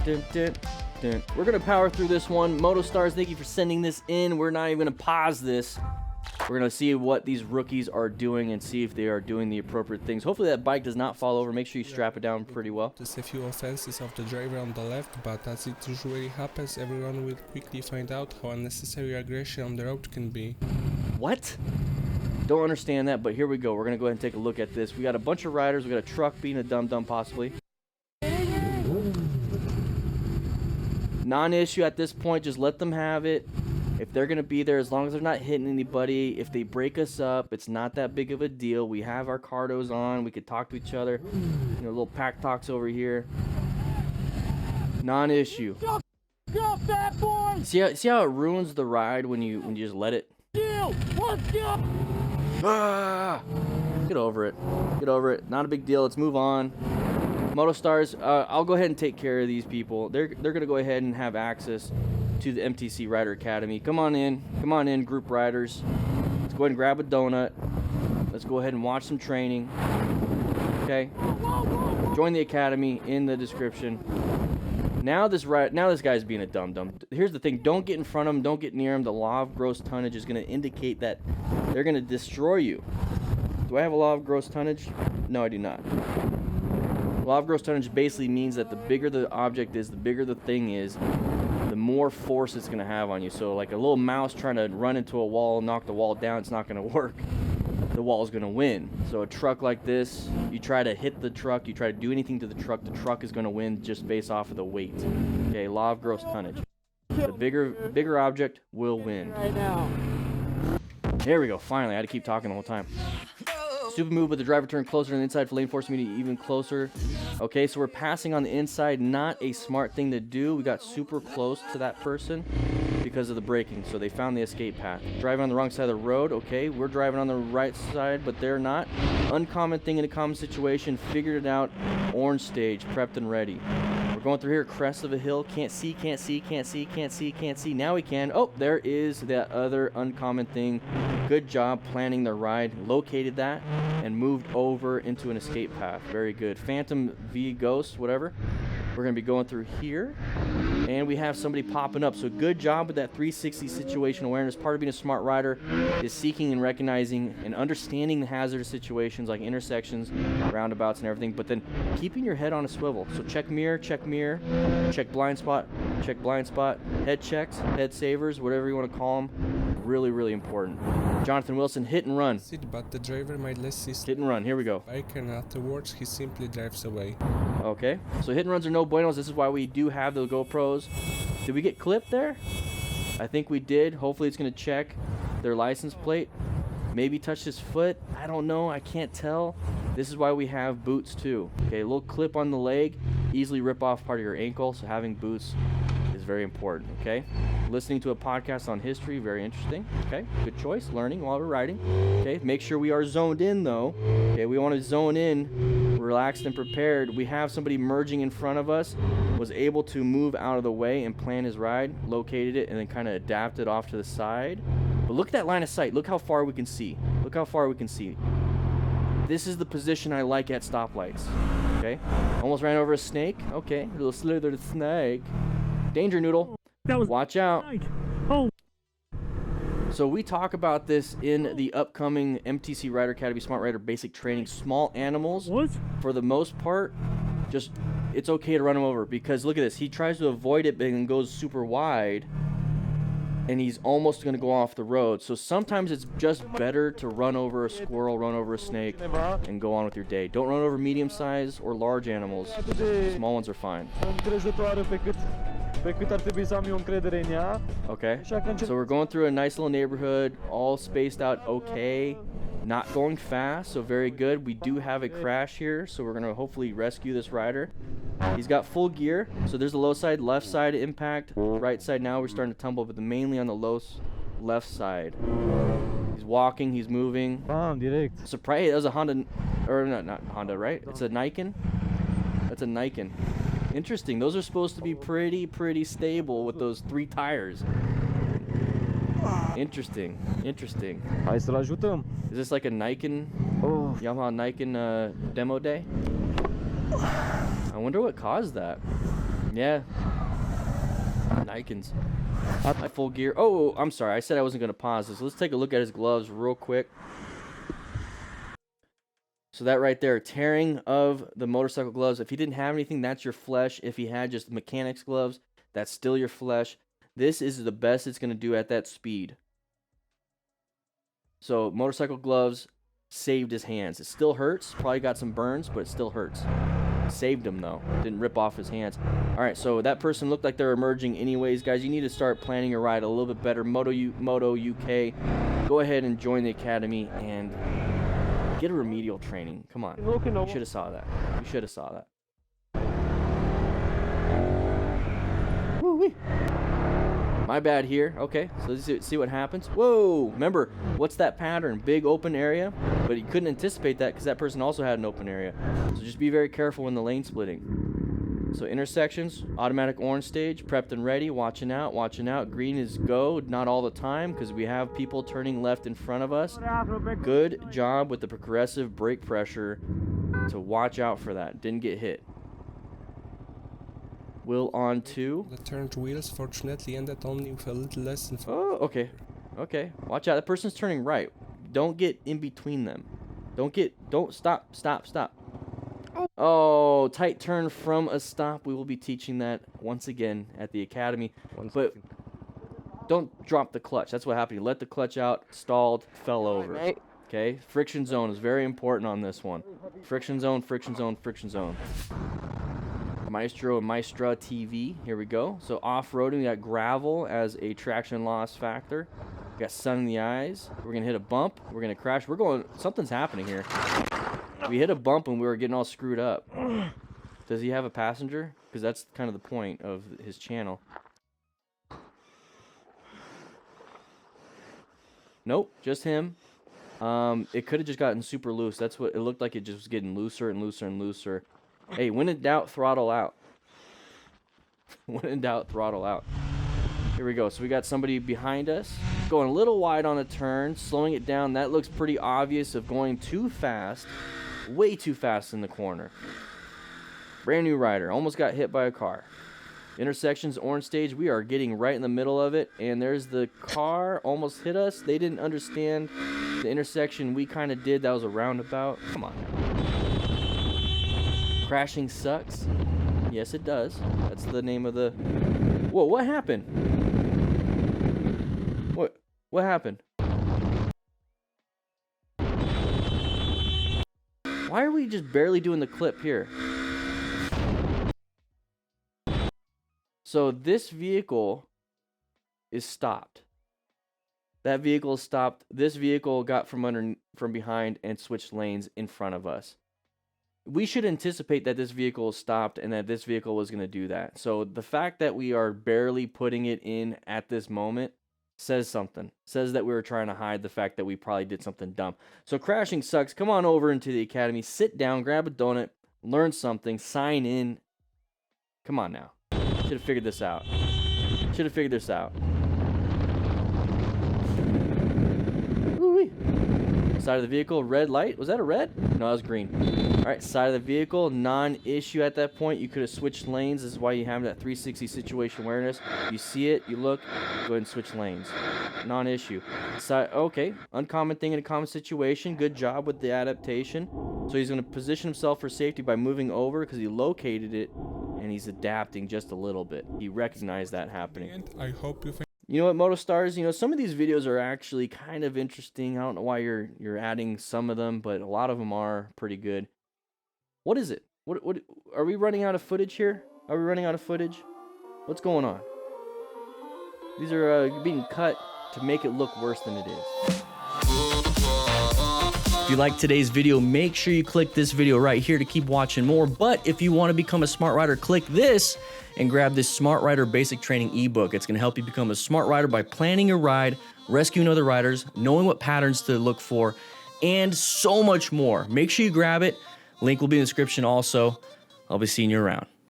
Dun, dun, dun. We're gonna power through this one. MotoStars, thank you for sending this in. We're not even gonna pause this. We're gonna see what these rookies are doing and see if they are doing the appropriate things. Hopefully that bike does not fall over. Make sure you strap it down pretty well. There's a few offenses of the driver on the left, but as it usually happens, everyone will quickly find out how unnecessary aggression on the road can be. What? Don't understand that, but here we go. We're gonna go ahead and take a look at this. We got a bunch of riders. We got a truck being a dum-dum possibly. Non-issue at this point. Just let them have it. If they're going to be there, as long as they're not hitting anybody, if they break us up, it's not that big of a deal. We have our cardos on. We could talk to each other. You know, little pack talks over here. Non-issue. See how it ruins the ride when you just let it? Ah! Get over it. Get over it. Not a big deal. Let's move on. MotoStars, I'll go ahead and take care of these people. They're going to go ahead and have access to the MTC Rider Academy. Come on in, group riders. Let's go ahead and grab a donut. Let's go ahead and watch some training. Okay? Join the academy in the description. Now this guy's being a dum-dum. Here's the thing, don't get in front of him, don't get near him. The law of gross tonnage is going to indicate that they're going to destroy you. Do I have a law of gross tonnage? No, I do not. Law of gross tonnage basically means that the bigger the object is, the bigger the thing is, the more force it's going to have on you. So like a little mouse trying to run into a wall, knock the wall down, it's not going to work. The wall is going to win. So a truck like this, you try to hit the truck, you try to do anything to the truck is going to win just based off of the weight. Okay, law of gross tonnage. The bigger object will win. There we go, finally. I had to keep talking the whole time. Stupid move, but the driver turned closer to the inside for lane forcing me to even closer. Okay, so we're passing on the inside. Not a smart thing to do. We got super close to that person because of the braking, so they found the escape path. Driving on the wrong side of the road. Okay, we're driving on the right side, but they're not. Uncommon thing in a common situation. Figured it out. Orange stage, prepped and ready. We're going through here, crest of a hill. Can't see. Now we can. Oh, there is that other uncommon thing. Good job planning the ride. Located that and moved over into an escape path. Very good. Phantom V Ghost, whatever. We're going to be going through here. And we have somebody popping up. So good job with that 360 situation awareness. Part of being a smart rider is seeking and recognizing and understanding the hazardous situations like intersections, roundabouts, and everything. But then keeping your head on a swivel. So check mirror, check blind spot, head checks, head savers, whatever you want to call them. Really, really important. Jonathan Wilson, hit and run. But the driver might less see hit and run. Here we go. Bike, and afterwards he simply drives away. Okay, so hit and runs are no buenos. This is why we do have the GoPros. Did we get clipped there? I think we did. Hopefully it's going to check their license plate. Maybe touch his foot. I don't know. I can't tell. This is why we have boots too. Okay, a little clip on the leg. Easily rip off part of your ankle. So having boots is very important. Okay. Listening to a podcast on history. Very interesting. Okay. Good choice. Learning while we're riding. Okay. Make sure we are zoned in though. Okay. We want to zone in. Relaxed and prepared. We have somebody merging in front of us. Was able to move out of the way and plan his ride. Located it and then kind of adapted off to the side. But look at that line of sight. Look how far we can see. Look how far we can see. This is the position I like at stoplights. Okay. Almost ran over a snake. Okay. A little slithered snake. Danger, Noodle. Watch out. Oh. So we talk about this in the upcoming MTC Rider Academy Smart Rider Basic Training. Small animals, what? For the most part, just it's okay to run them over because look at this. He tries to avoid it and goes super wide. And he's almost going to go off the road. So sometimes it's just better to run over a squirrel, run over a snake, and go on with your day. Don't run over medium-sized or large animals. Small ones are fine. Okay, so we're going through a nice little neighborhood, all spaced out okay. Not going fast, so very good. We do have a crash here, so we're going to hopefully rescue this rider. He's got full gear, so there's the low side, left side impact, right side now we're starting to tumble, but mainly on the low left side. He's walking, he's moving. Surprise, that was a Honda, or not Honda, right? It's a Nikon. That's a Nikon. Interesting, those are supposed to be pretty stable with those 3 tires. Interesting. Hai să-l ajutăm. Is this like a Nikon, Yamaha Nikon demo day? I wonder what caused that. Yeah. Nikons. My full gear. Oh, I'm sorry. I said I wasn't going to pause this. Let's take a look at his gloves real quick. So that right there, tearing of the motorcycle gloves. If he didn't have anything, that's your flesh. If he had just mechanics gloves, that's still your flesh. This is the best it's going to do at that speed. So motorcycle gloves saved his hands. It still hurts. Probably got some burns, but it still hurts. Saved him, though. Didn't rip off his hands. All right, so that person looked like they're emerging anyways. Guys, you need to start planning your ride a little bit better. Moto UK, go ahead and join the academy and get a remedial training. Come on. You should have saw that. You should have saw that. Woo-wee. My bad here. Okay, so let's see what happens. Whoa! Remember, what's that pattern? Big open area, but you couldn't anticipate that because that person also had an open area. So just be very careful when the lane splitting. So intersections, automatic orange stage, prepped and ready, watching out, watching out. Green is go, not all the time because we have people turning left in front of us. Good job with the progressive brake pressure to watch out for that. Didn't get hit. Will on two. The turned wheels fortunately ended only with a little less than... Oh, okay. Okay. Watch out. That person's turning right. Don't get in between them. Don't stop. Oh, tight turn from a stop. We will be teaching that once again at the academy. But don't drop the clutch. That's what happened. You let the clutch out, stalled, fell over. Okay? Friction zone is very important on this one. Friction zone, friction zone, friction zone. Maestro and Maestra TV. Here we go. So off-roading, we got gravel as a traction loss factor. We got sun in the eyes. We're going to hit a bump. We're going to crash. Something's happening here. We hit a bump and we were getting all screwed up. Does he have a passenger? Because that's kind of the point of his channel. Nope, just him. It could have just gotten super loose. That's what it looked like. It just was getting looser and looser and looser. Hey, when in doubt, throttle out. When in doubt, throttle out. Here we go. So we got somebody behind us. Going a little wide on a turn. Slowing it down. That looks pretty obvious of going too fast. Way too fast in the corner. Brand new rider. Almost got hit by a car. Intersections, orange stage. We are getting right in the middle of it. And there's the car. Almost hit us. They didn't understand the intersection we kind of did. That was a roundabout. Come on now. Crashing sucks. Yes, it does. That's the name of the... Whoa, what happened? What happened? Why are we just barely doing the clip here? So this vehicle is stopped. That vehicle is stopped. This vehicle got from behind and switched lanes in front of us. We should anticipate that this vehicle stopped and that this vehicle was going to do that. So the fact that we are barely putting it in at this moment says something. Says that we were trying to hide the fact that we probably did something dumb. So crashing sucks. Come on over into the academy. Sit down, grab a donut, learn something, sign in. Come on now. Should have figured this out. Should have figured this out. Woo-wee. Side of the vehicle, red light. Was that a red? No, that was green. All right, side of the vehicle, non-issue at that point. You could have switched lanes. This is why you have that 360 situation awareness. You see it, you look, go ahead and switch lanes. Non-issue. Okay, uncommon thing in a common situation. Good job with the adaptation. So he's going to position himself for safety by moving over because he located it, and he's adapting just a little bit. He recognized that happening. And I hope you... You know what, Motostars? You know, some of these videos are actually kind of interesting. I don't know why you're adding some of them, but a lot of them are pretty good. What is it? What are we running out of footage here? Are we running out of footage? What's going on? These are being cut to make it look worse than it is. If you like today's video, make sure you click this video right here to keep watching more. But if you want to become a smart rider, click this and grab this Smart Rider Basic Training ebook. It's going to help you become a smart rider by planning your ride, rescuing other riders, knowing what patterns to look for, and so much more. Make sure you grab it. Link will be in the description also. I'll be seeing you around.